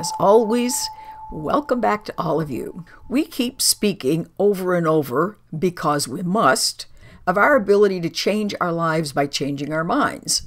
As always, welcome back to all of you. We keep speaking over and over, because we must, of our ability to change our lives by changing our minds.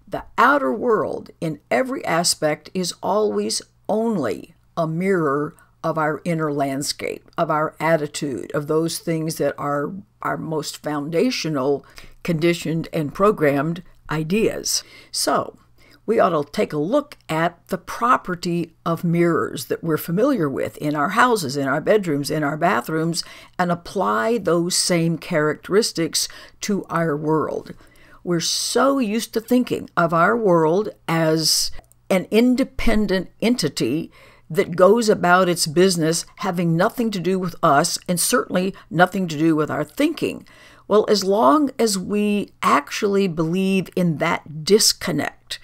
The outer world, in every aspect, is always only a mirror of our inner landscape, of our attitude, of those things that are our most foundational, conditioned, and programmed ideas. So, we ought to take a look at the property of mirrors that we're familiar with in our houses, in our bedrooms, in our bathrooms, and apply those same characteristics to our world. We're so used to thinking of our world as an independent entity that goes about its business having nothing to do with us and certainly nothing to do with our thinking. Well, as long as we actually believe in that disconnect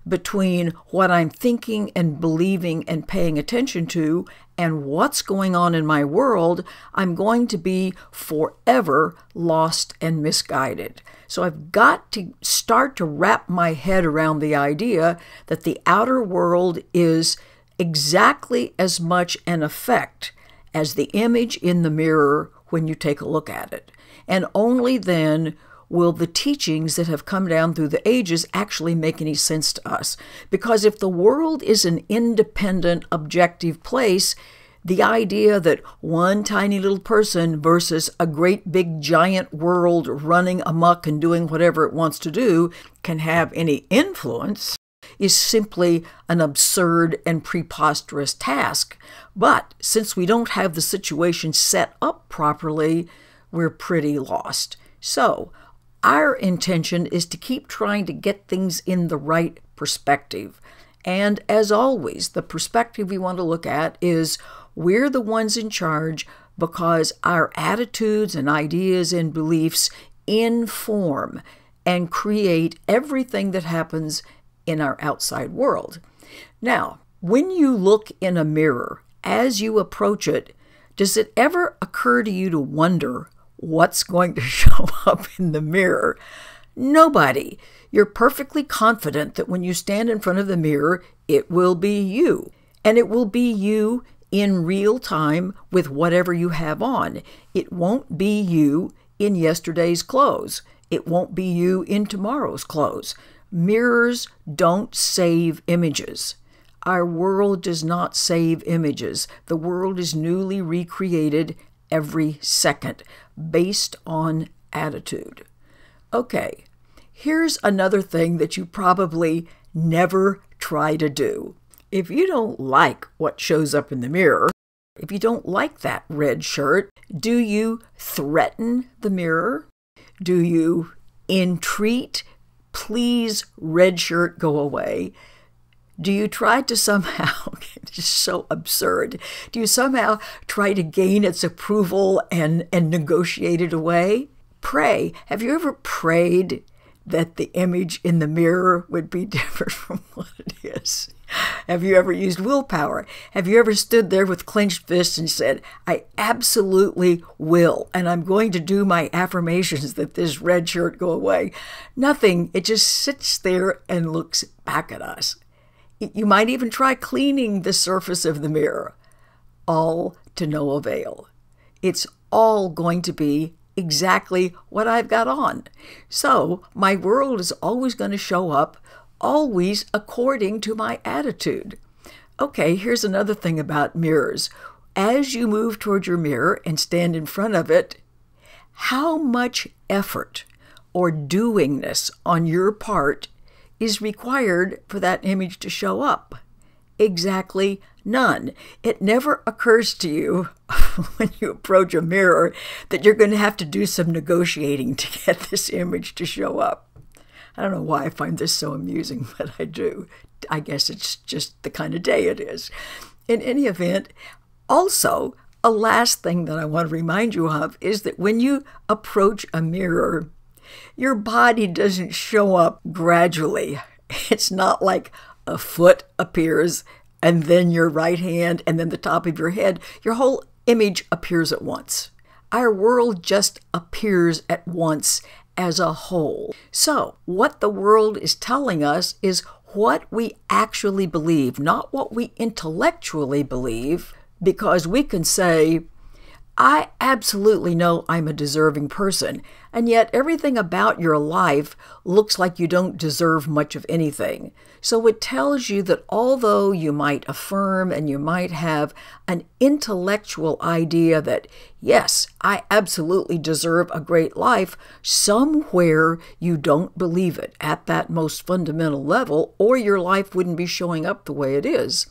between what I'm thinking and believing and paying attention to and what's going on in my world, I'm going to be forever lost and misguided. So I've got to start to wrap my head around the idea that the outer world is exactly as much an effect as the image in the mirror when you take a look at it. And only then will the teachings that have come down through the ages actually make any sense to us. Because if the world is an independent, objective place, the idea that one tiny little person versus a great big giant world running amok and doing whatever it wants to do can have any influence is simply an absurd and preposterous task. But since we don't have the situation set up properly, we're pretty lost. So, our intention is to keep trying to get things in the right perspective. And as always, the perspective we want to look at is we're the ones in charge because our attitudes and ideas and beliefs inform and create everything that happens in our outside world. Now, when you look in a mirror, as you approach it, does it ever occur to you to wonder what's going to show up in the mirror? Nobody. You're perfectly confident that when you stand in front of the mirror, it will be you. And it will be you in real time with whatever you have on. It won't be you in yesterday's clothes. It won't be you in tomorrow's clothes. Mirrors don't save images. Our world does not save images. The world is newly recreated every second based on attitude. Okay, here's another thing that you probably never try to do. If you don't like what shows up in the mirror, if you don't like that red shirt, do you threaten the mirror? Do you entreat, please, red shirt, go away? Do you try to somehow, it's so absurd, do you somehow try to gain its approval and negotiate it away? Pray. Have you ever prayed that the image in the mirror would be different from what it is? Have you ever used willpower? Have you ever stood there with clenched fists and said, I absolutely will, and I'm going to do my affirmations that this red shirt go away? Nothing. It just sits there and looks back at us. You might even try cleaning the surface of the mirror. All to no avail. It's all going to be exactly what I've got on. So my world is always going to show up, always according to my attitude. Okay, here's another thing about mirrors. As you move toward your mirror and stand in front of it, how much effort or doingness on your part is required for that image to show up? Exactly none. It never occurs to you when you approach a mirror that you're going to have to do some negotiating to get this image to show up. I don't know why I find this so amusing, but I do. I guess it's just the kind of day it is. In any event, also, a last thing that I want to remind you of is that when you approach a mirror, your body doesn't show up gradually. It's not like a foot appears and then your right hand and then the top of your head. Your whole image appears at once. Our world just appears at once as a whole. So what the world is telling us is what we actually believe, not what we intellectually believe, because we can say, I absolutely know I'm a deserving person, and yet everything about your life looks like you don't deserve much of anything. So it tells you that although you might affirm and you might have an intellectual idea that, yes, I absolutely deserve a great life, somewhere you don't believe it at that most fundamental level, or your life wouldn't be showing up the way it is.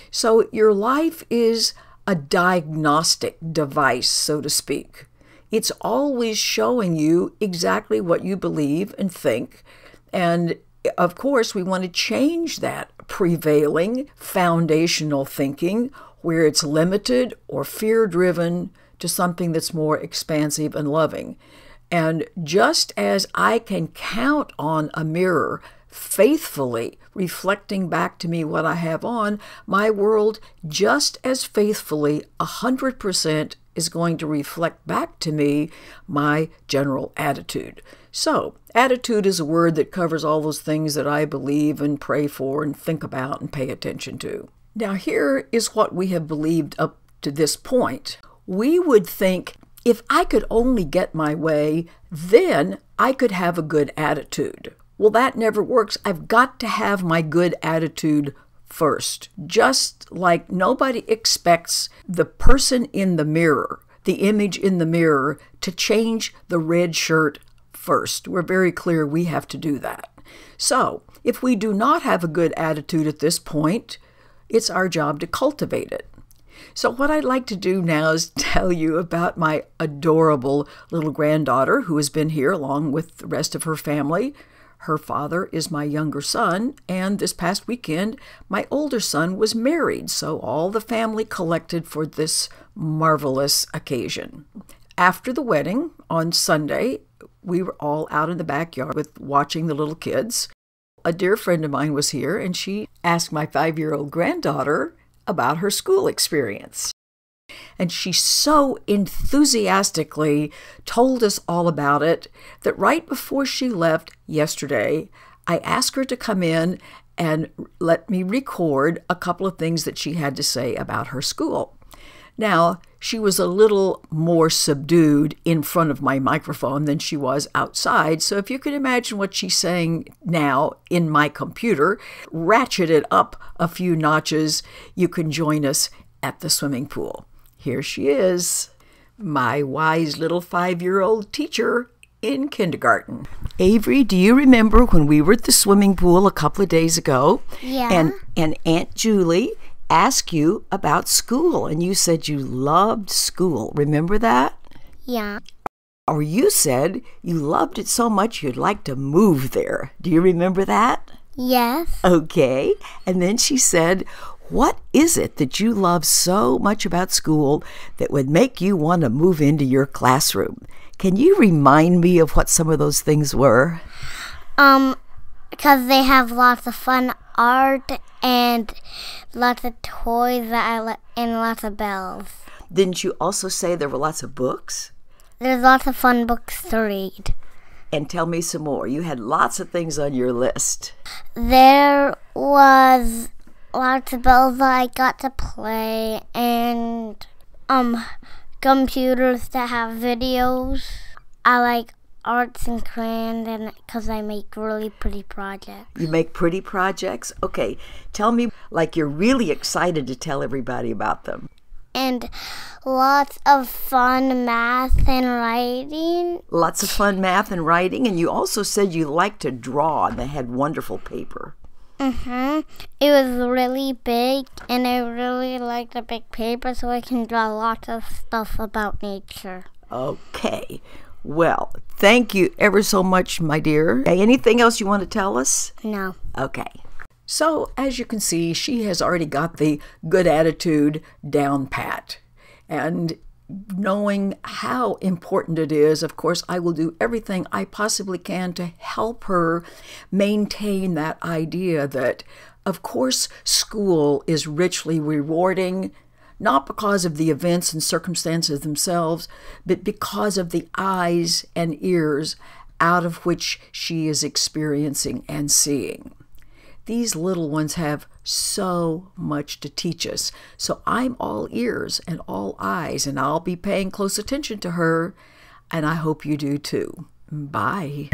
So your life is a diagnostic device, so to speak. It's always showing you exactly what you believe and think. And of course, we want to change that prevailing foundational thinking where it's limited or fear-driven to something that's more expansive and loving. And just as I can count on a mirror faithfully reflecting back to me what I have on, my world just as faithfully 100% is going to reflect back to me my general attitude. So, attitude is a word that covers all those things that I believe and pray for and think about and pay attention to. Now, here is what we have believed up to this point. We would think, if I could only get my way, then I could have a good attitude. Well, that never works. I've got to have my good attitude first. Just like nobody expects the person in the mirror, the image in the mirror, to change the red shirt first. We're very clear we have to do that. So, if we do not have a good attitude at this point, it's our job to cultivate it. So what I'd like to do now is tell you about my adorable little granddaughter who has been here along with the rest of her family. Her father is my younger son, and this past weekend, my older son was married, so all the family collected for this marvelous occasion. After the wedding, on Sunday, we were all out in the backyard watching the little kids. A dear friend of mine was here, and she asked my 5-year-old granddaughter about her school experience. And she so enthusiastically told us all about it that right before she left yesterday, I asked her to come in and let me record a couple of things that she had to say about her school. Now, she was a little more subdued in front of my microphone than she was outside, so if you can imagine what she's saying now in my computer, ratchet it up a few notches, you can join us at the swimming pool. Here she is, my wise little 5-year-old teacher in kindergarten. Avery, do you remember when we were at the swimming pool a couple of days ago? Yeah. And Aunt Julie asked you about school, and you said you loved school. Remember that? Yeah. Or you said you loved it so much you'd like to move there. Do you remember that? Yes. Okay. And then she said, what is it that you love so much about school that would make you want to move into your classroom? Can you remind me of what some of those things were? Because they have lots of fun art and lots of toys and lots of bells. Didn't you also say there were lots of books? There's lots of fun books to read. And tell me some more. You had lots of things on your list. There was lots of bells that I got to play, and computers that have videos. I like arts and crayons, and because I make really pretty projects. You make pretty projects? Okay, tell me like you're really excited to tell everybody about them. And lots of fun math and writing. Lots of fun math and writing, and you also said you like to draw, and they had wonderful paper. It was really big, and I really like the big paper so I can draw lots of stuff about nature. Okay. Well, thank you ever so much, my dear. Anything else you want to tell us? No. Okay. So, as you can see, she has already got the good attitude down pat. And knowing how important it is, of course, I will do everything I possibly can to help her maintain that idea that, of course, school is richly rewarding, not because of the events and circumstances themselves, but because of the eyes and ears out of which she is experiencing and seeing. these little ones have so much to teach us. So I'm all ears and all eyes, and I'll be paying close attention to her, and I hope you do too. Bye.